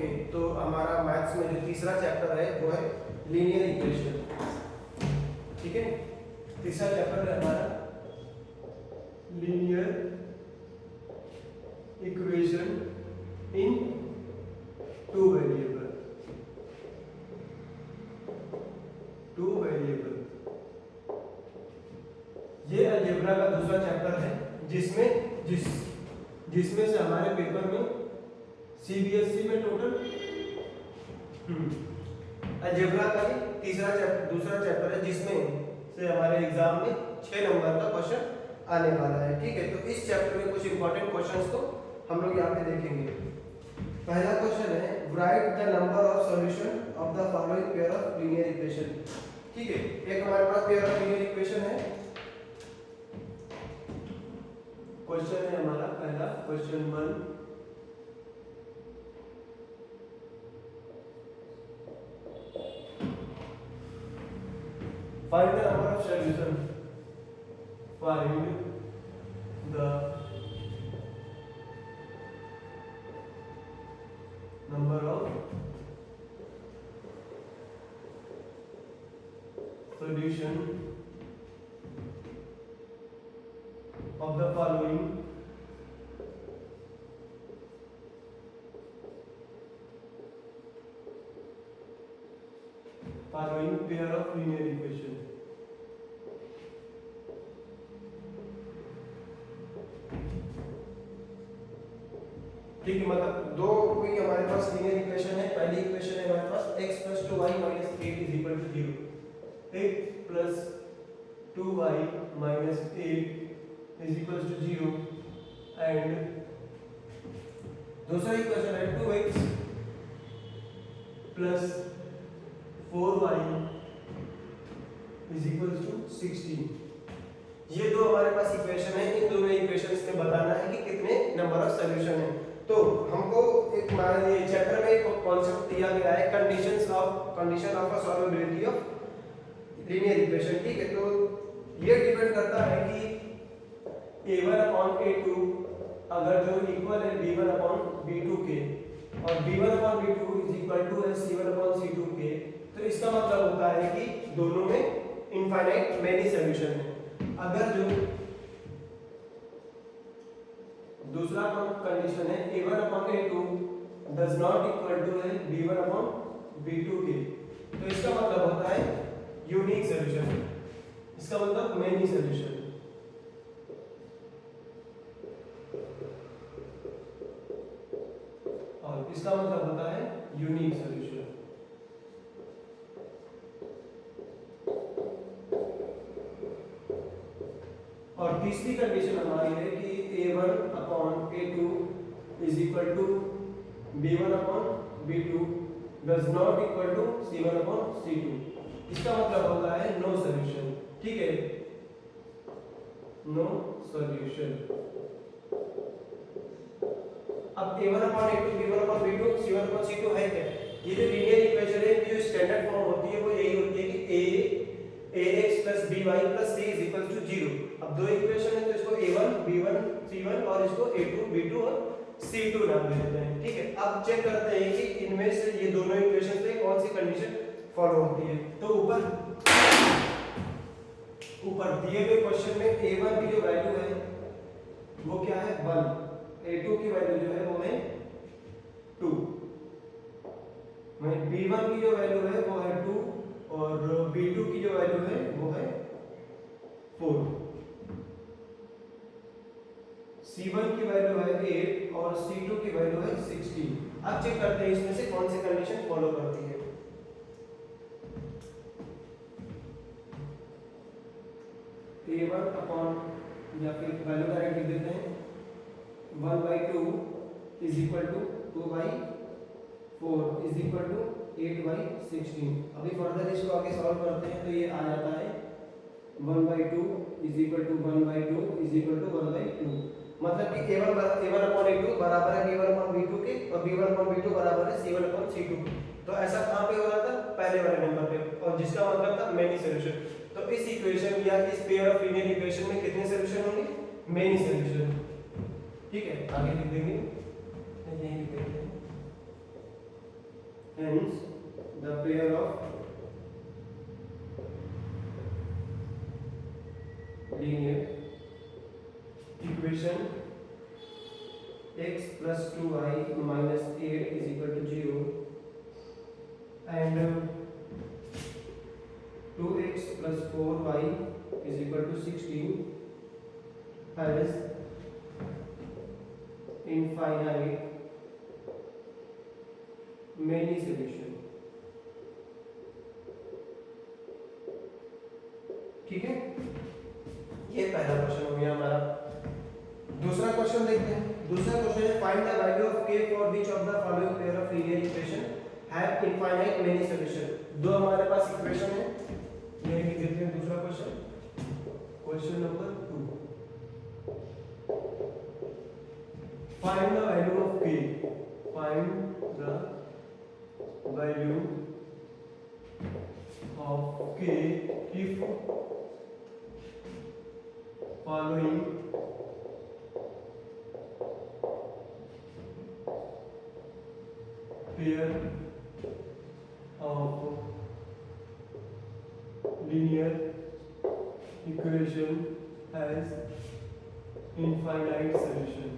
Okay, तो हमारा maths में जो तीसरा चैप्टर है वो है लीनियर इक्वेशन। ठीक है, तीसरा चैप्टर है हमारा linear equation in two variable. ये अलजेब्रा का दूसरा चैप्टर है जिसमें से हमारे पेपर में सीबीएसई में टोटल अलजेब्रा का ही दूसरा चैप्टर है जिसमें से हमारे एग्जाम में 6 नंबर का क्वेश्चन आने वाला है। ठीक है, तो इस चैप्टर में कुछ इंपॉर्टेंट क्वेश्चंस को हम लोग यहाँ पे देखेंगे। पहला क्वेश्चन है right the number of solution of the following pair of linear equation. ठीक है, एक हमारे पास पेयर ऑफ लीनियर इक्वेशन है। क्वेश्चन है हमारा पहला question 1, find the number of solution, find the number of solution of the following pair of linear equation। ठीक है, मतलब दो कोई हमारे पास लीनियर इक्वेशन है। पहली इक्वेशन है हमारे पास x + 2y - 8 = 0, x + 2y - 8 = 0 and दूसरा इक्वेशन है 2x + 4y = 16। ये दो हमारे पास इक्वेशन है। इन दोनों इक्वेशंस में बताना है कि कितने नंबर ऑफ सॉल्यूशन है। तो हमको एक ये चैप्टर में एक कॉन्सेप्ट दिया गया है condition of a solvability of linear equation. ठीक है, तो ये डिपेंड करता है कि a1/a2 अगर जो इक्वल है b1/b2 के और b1/b2 = c1/c2 के, तो इसका मतलब होता है कि दोनों में इनफाइनाइट मेनी सॉल्यूशन है। अगर जो दूसरा कंडीशन है a1/a2 does not equal to है b1/b2 के, तो इसका मतलब होता है यूनिक सॉल्यूशन, इसका मतलब मेनी सॉल्यूशन। और इसका मतलब होता है यूनिक सॉल्यूशन। और तीसरी कंडीशन हमारी है कि a1/a2 = b1/b2 does not equal to c1/c2। इसका मतलब होता है नो सॉल्यूशन। ठीक है, नो सॉल्यूशन। अब a1/a2 b1/b2 c1/c2 है क्या? ये जो लीनियर इक्वेशन है जो स्टैंडर्ड फॉर्म होती है वो यही होती है कि ax + by + c = 0। अब दो इक्वेशन है तो इसको a1 b1 c1 और इसको a2 b2 और c2 नाम दे देते हैं। ठीक है, अब चेक करते हैं कि इनमें से ये दोनों इक्वेशन में कौन सी कंडीशन फॉलो होती है। तो ऊपर दिए गए क्वेश्चन में a1 की जो वैल्यू है वो क्या है 1, a2 की वैल्यू जो है वो है 2, b1 की जो वैल्यू है वो है 2 और b2 की जो वैल्यू है वो है 4, c1 की वैल्यू है 8 और c2 की वैल्यू है 16। अब चेक करते हैं इसमें से कौन सी कंडीशन फॉलो करती है। a1 या फिर वैल्यू डायरेक्ट लिख देते हैं 1/2 = 2/4 = 8/16। अभी फर्दर इसको आगे सॉल्व करते हैं तो ये आ जाता है 1/2 = 1/2 मतलब कि a1/a2 बराबर है b1/b2 के और b1/b2 बराबर है c1/c2 के। तो ऐसा कहां पे हो रहा था? पहले वाले नंबर पे, और जिसका मतलब था मेनी सॉल्यूशन। तो इस इक्वेशन या इस पेयर ऑफ लीनियर इक्वेशन में कितने सॉल्यूशन होंगे? Many solution. ठीक है, आगे लिख देंगे, यही लिख देते हैं hence the pair of linear equation x plus 2y minus 8 is equal to 0 and 2x plus 4y is equal to 16 has infinite many solution। ठीक है, ये पहला क्वेश्चन हो गया हमारा। दूसरा क्वेश्चन देखते हैं। दूसरा क्वेश्चन है find the value of k for which of the following pair of linear equation have infinite many solution. दो हमारे पास इक्वेशन है, ये लिख देते हैं दूसरा question. Question number 2, find the value of k, find the value of k if following pair of linear equation has infinite solution।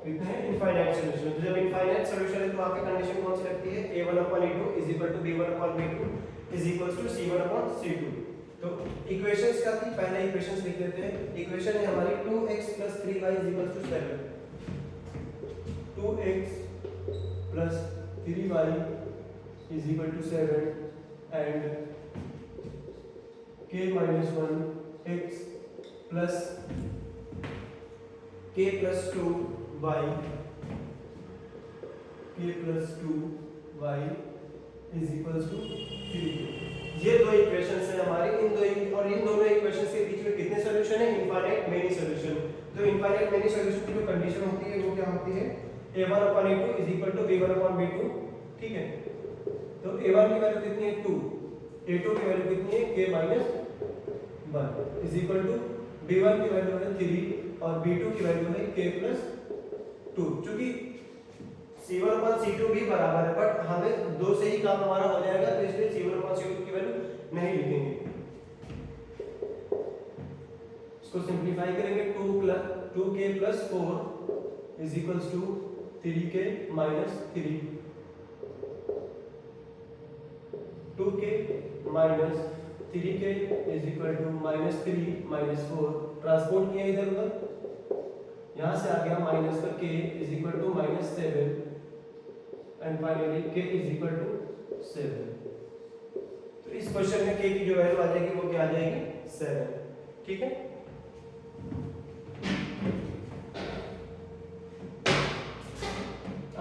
कितने हैं इनफाइनाइट सॉल्यूशन। तो जब इनफाइनाइट सॉल्यूशन है तो आपकी कंडीशन कौन सी लगती है, a1/a2 is equal to b1/b2 is equals to c1/c2। तो इक्वेशंस क्या थी, पहले इक्वेशंस लिख लेते हैं। इक्वेशन है हमारी 2x + 3y is equals to 7, 2x + 3y is equal to 7 and k - 1x plus k + 2y is equals to 3। ये दो इक्वेशंस हैं हमारी। इन दोनों इक्वेशंस के बीच में कितने सॉल्यूशन है, इनफाइनाइट मेनी सॉल्यूशन। तो इनफाइनाइट मेनी सॉल्यूशन की जो कंडीशन होती है वो क्या होती है, a1/a2 is equal to b1/b2। ठीक है, तो a1 की वैल्यू कितनी है 2, a2 की वैल्यू कितनी है k - 1 is equal to b1 की वैल्यू है 3 और b2 की वैल्यू है k + 2। चूंकि c1/c2 भी बराबर है बट हमें दो से ही काम हमारा हो जाएगा, तो इसलिए c1/c2 की वैल्यू नहीं लिखेंगे। इसको सिंपलीफाई करेंगे, 2k + 4 is equals to 3k - 3, 2k - 3k is equal to -3 - 4। Transport किया इधर उधर, यहाँ से आ गया माइनस का k is equal to -7 and finally k is equal to 7। तो इस क्वेश्चन में k की जो वैल्यू आ जाएगी वो क्या आ जाएगी, 7। ठीक है,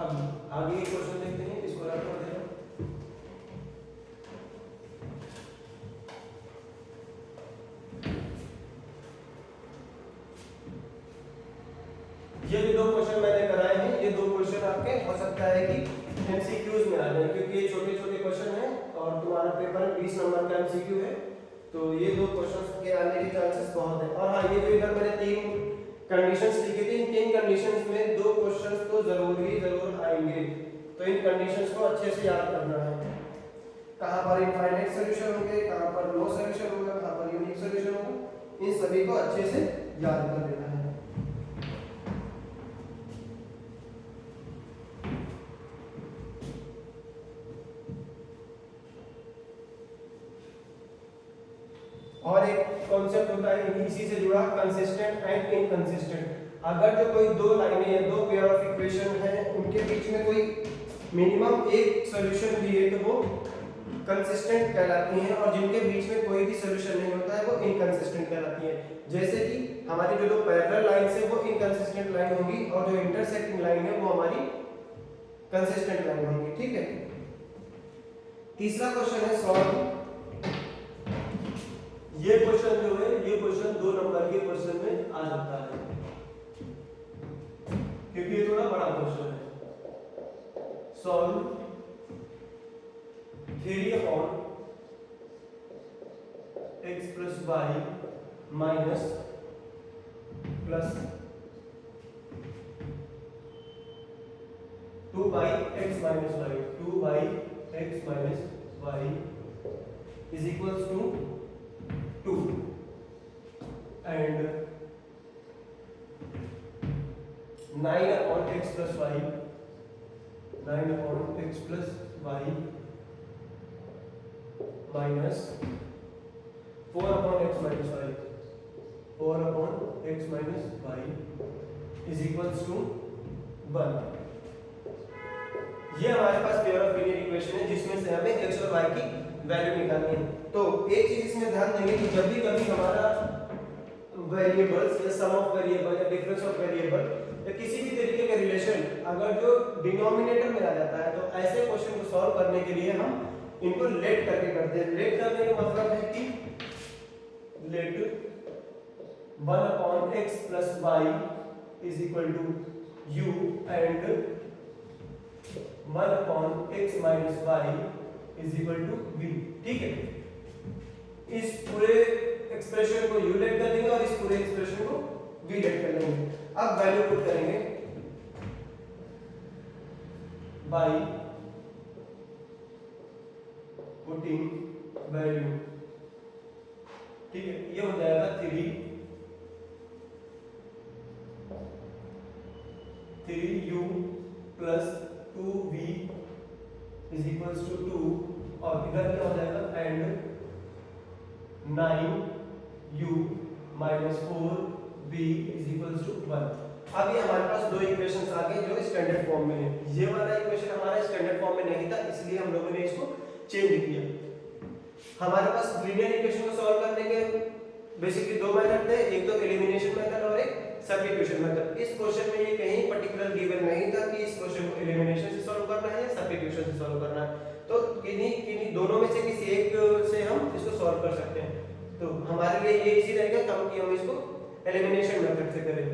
अब आगे के क्वेश्चन देखते हैं। इसको रख कर देना। ये जो दो क्वेश्चन मैंने कराए हैं, ये दो क्वेश्चन आपके हो सकता है कि एमसीक्यूज में आ जाए, क्योंकि ये छोटे छोटे क्वेश्चन हैं और तुम्हारा पेपर 20 नंबर का एमसीक्यू है, तो ये दो क्वेश्चंस के आने के चांसेस बहुत है। और हाँ, ये जो इधर मैंने 3 कंडीशंस लिखी थी, इन 3 कंडीशंस में 2 क्वेश्चंस तो जरूर आएंगे, तो इन कंडीशंस को अच्छे से याद करना है। कहाँ पर इनफाइनाइट सॉल्यूशन होंगे, कहाँ पर नो सॉल्यूशन होगा, कहाँ पर यूनिक सॉल्यूशन होगा, इन सभी को अच्छे से याद कर लेना है। और एक कॉन्सेप्ट होता है इसी से जुड़ा, कंसिस्टेंट एंड इनकंसिस्टेंट। अगर जो कोई दो लाइनें हैं, दो पेयर ऑफ इक्वेशन हैं, उनके बीच में कोई मिनिमम एक सॉल्यूशन भी है तो वो कंसिस्टेंट कहलाती हैं, और जिनके बीच में कोई भी सॉल्यूशन नहीं होता है वो इनकंसिस्टेंट कहलाती है। जैसे कि हमारी जो दो पैरेलल लाइंस है वो इनकंसिस्टेंट लाइन होगी और जो इंटरसेक्टिंग लाइन है वो हमारी कंसिस्टेंट लाइन होगी। ठीक है, तीसरा क्वेश्चन है सॉल्व। ये क्वेश्चन जो है, ये क्वेश्चन 2 नंबर के क्वेश्चन में आ जाता है, क्योंकि ये थोड़ा बड़ा क्वेश्चन है। Solve theory on x + y - plus 2 by x minus y, 2 by x minus y is equals to 2 and 9 upon x plus y, 9 upon x plus y minus 4 upon x minus y, 4 upon x minus y is equals to 1। ये हमारे पास pair of linear equation है जिसमें से हमें x और y की value निकालनी है। तो एक चीज इसमें ध्यान देंगे कि जब भी कभी हमारा वेरिएबल्स या सम ऑफ वेरिएबल या डिफरेंस ऑफ वेरिएबल या किसी भी तरीके का रिलेशन अगर जो डिनोमिनेटर में आ जाता है तो ऐसे क्वेश्चन को सॉल्व करने के लिए हम इनको लेट करके करते हैं। लेट करने का मतलब है कि late 1 upon x plus y is equal to u and 1 upon x minus y is equal to v। ठीक है, इस पूरे एक्सप्रेशन को u लेट कर देंगे और इस पूरे एक्सप्रेशन को v लेट कर देंगे। अब वैल्यू पुट करेंगे बाय पुटिंग वैल्यू। ठीक है, ये हो जाएगा 3u plus 2v is equals to 2 और इधर क्या हो जाएगा and 9u minus 4v is equals to 1। अब ये हमारे पास दो इक्वेशंस आ गए जो स्टैंडर्ड फॉर्म में है। ये वाला इक्वेशन हमारा स्टैंडर्ड फॉर्म में नहीं था इसलिए हम लोगों ने इसको चेंज किया। हमारे पास लीनियर इक्वेशन को सॉल्व करने के बेसिकली दो मेथड थे, एक तो एलिमिनेशन मेथड और एक सब्स्टिट्यूशन मेथड। इस क्वेश्चन में ये कहीं पर्टिकुलर गिवन नहीं था कि इस क्वेश्चन को एलिमिनेशन से सॉल्व करना है या सब्स्टिट्यूशन से सॉल्व करना है, तो किन्हीं दोनों में से किसी एक से हम इसको सॉल्व कर सकते हैं। तो हमारे लिए ये इजी रहेगा कम कि हम इसको एलिमिनेशन मेथड से करें।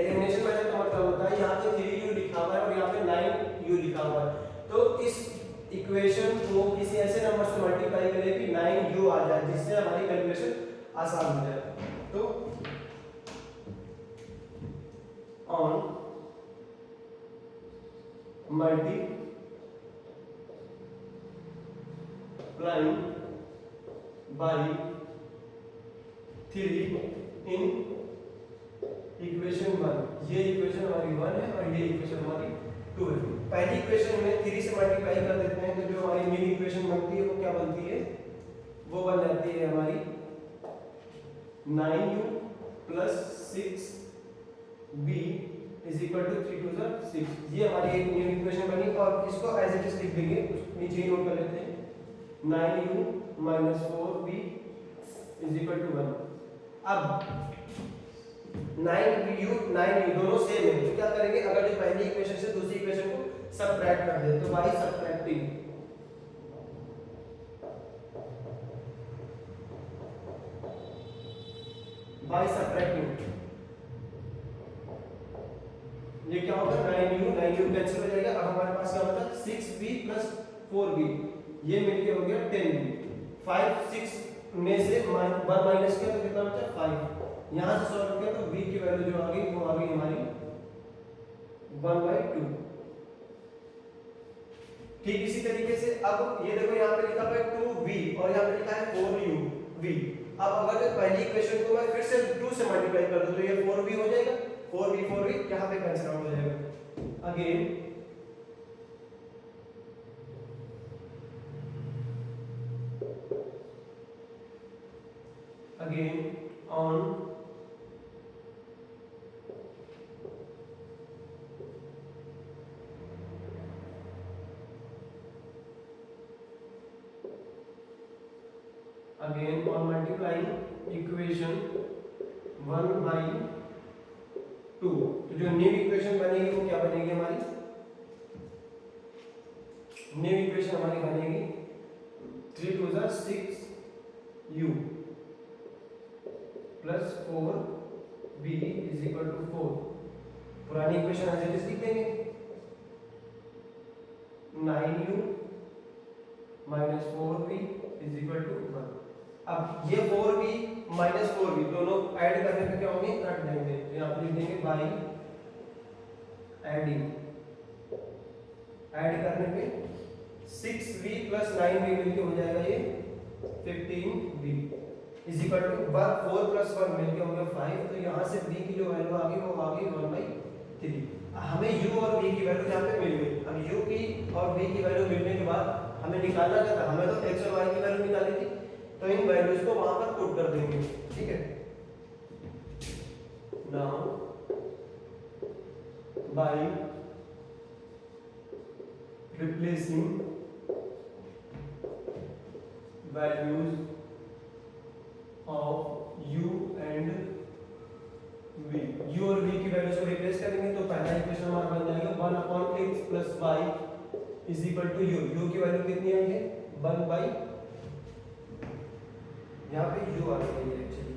एलिमिनेशन मेथड का मतलब होता है यहाँ पे 3u लिखा हुआ है और यहाँ पे 9u लिखा हुआ है, तो इस इक्वेशन को किसी ऐसे नंबर से मल्टीप्लाई करें कि 9u आ जाए जिससे हमारी कैलकुलेशन आसान हो जाए। तो on multiplying by 3 in equation 1, ये इक्वेशन हमारी 1 है और ये इक्वेशन हमारी 2 है। पहली इक्वेशन में 3 से मल्टीप्लाई कर देते हैं तो जो हमारी मेन इक्वेशन बनती है वो क्या बनती है, वो बन जाती है हमारी 9u plus 6v is equal to 3 to the 6। ये हमारी एक न्यू इक्वेशन बनी और इसको एज इट इज लिख देंगे, नीचे ही नोट कर लेते हैं 9u minus 4v is equal to 1। अब 9u दोनों सेम है तो क्या करेंगे, अगर जो पहली इक्वेशन से दूसरी इक्वेशन को सबट्रैक्ट कर दे तो बाय सबट्रैक्टिंग ये क्या होगा 9u कैंसिल हो जाएगा। अब हमारे पास क्या होता है 6v plus 4v, ये मिलके हो गया 10v। 5 6 में से 1 माइनस किया तो कितना बचा 5, यहाँ से सॉल्व किया तो v की वैल्यू जो आ गई वो आ गई हमारी 1/2। ठीक इसी तरीके से अब ये देखो यहाँ पे लिखा हुआ है 2v और यहाँ पे लिखा है 4uv। अब अगर जो पहली इक्वेशन को मैं फिर से 2 से मल्टीप्लाई कर दूं तो ये 4v हो जाएगा, 4v यहाँ पे कैंसिल आउट हो जाएगा। अगेन ऑन मल्टीप्लाइंग इक्वेशन 1/2 तो जो न्यू इक्वेशन बनेगी वो क्या बनेगी हमारी, न्यू इक्वेशन हमारी बनेगी 3 to the 6u plus 4v is equal to 4। पुरानी इक्वेशन ऐसे लिख देंगे 9u minus 4v is equal to 1। अब ये 4v minus 4v दोनों ऐड करने पे क्या होंगे, कट देंगे तो यहाँ पे लिख देंगे बाय एडिंग ऐड करने पे 6v प्लस 9v मिलके हो जाएगा ये 15v is equal to 4 plus 1 मिलके हो गया 5। तो यहाँ से v की जो वैल्यू आ गई वो आ गई 1/3। हमें u और v की वैल्यू यहाँ पे मिल गई। अब u की और v की वैल्यू मिलने के बाद हमें निकालना क्या था, हमें तो x और y की वैल्यू निकाली थी, तो इन वैल्यूज को वहां पर पुट कर देंगे। ठीक है, now by replacing values of u and v, u और v की वैल्यूज को रिप्लेस करेंगे तो पहला इक्वेशन हमारा बन जाएगा 1/x plus y is equal to u। u की वैल्यू कितनी आई है 1/, यहाँ पे u आ गई है actually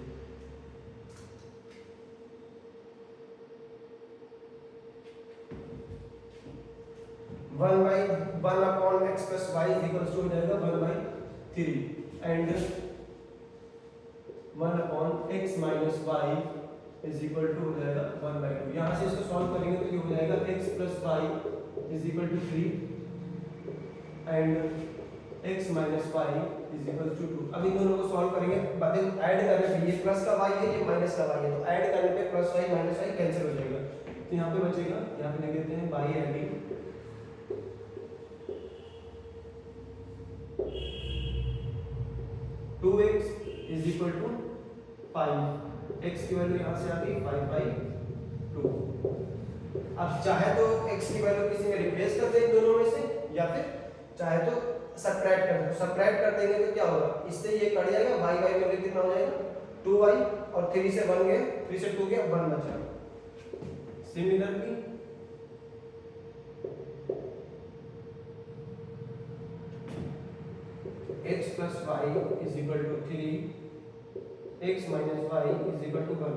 1/1/x plus y is equal to हो जाएगा 1/3 and 1/x minus y is equal to हो जाएगा 1/2। यहाँ से इसको सॉल्व करेंगे तो ये हो जाएगा x plus y is equal to 3 and x minus y is equal to 2। अब इन दोनों को सॉल्व करेंगे, बातें ऐड करने पे ये प्लस का y है ये माइनस का y है, तो ऐड करने पे plus y minus y cancel हो जाएगा। तो यहाँ पे बचेगा, यहाँ पे लिख देते हैं y adding 2x is equal to 5, x की वैल्यू यहाँ से आ गई 5/2। अब चाहे तो x की वैल्यू किसी में रिप्लेस कर दें इन दोनों में से, या फिर चाहे तो सबट्रैक्ट कर दो। सबट्रैक्ट कर देंगे तो क्या होगा, इससे ये कट जाएगा, y में कितना हो जाएगा 2y और 3 से 1 गए, 3 से 2 गया 1 बचा। Similarly x plus y is equal to 3, x minus y is equal to 1।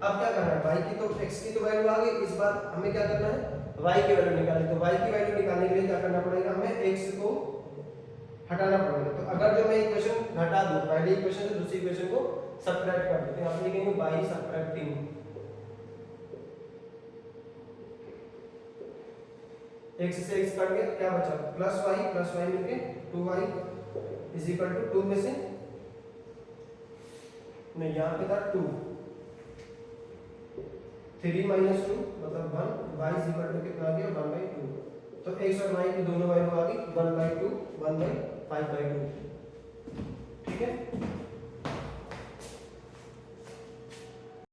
अब क्या करना है, y की तो x की तो वैल्यू आ गई, इस बार हमें क्या करना है y की वैल्यू निकालनी। तो y की वैल्यू निकालने के लिए क्या करना पड़ेगा, हमें x को हटाना पड़ेगा। तो अगर जो मैं इक्वेशन घटा दूं, पहली इक्वेशन से दूसरी इक्वेशन को सबट्रैक्ट कर देते हैं, आप लिखेंगे by subtracting x से x कट गया, क्या बचा प्लस y मिलके 2y इज इक्वल टू 2 में से नहीं, यहाँ पे था 2, 3 माइनस 2 मतलब 1, y इज इक्वल टू कितना आ गया 1/2। तो x और y की दोनों वैल्यू आ गई 1/2 1/5/2। ठीक है।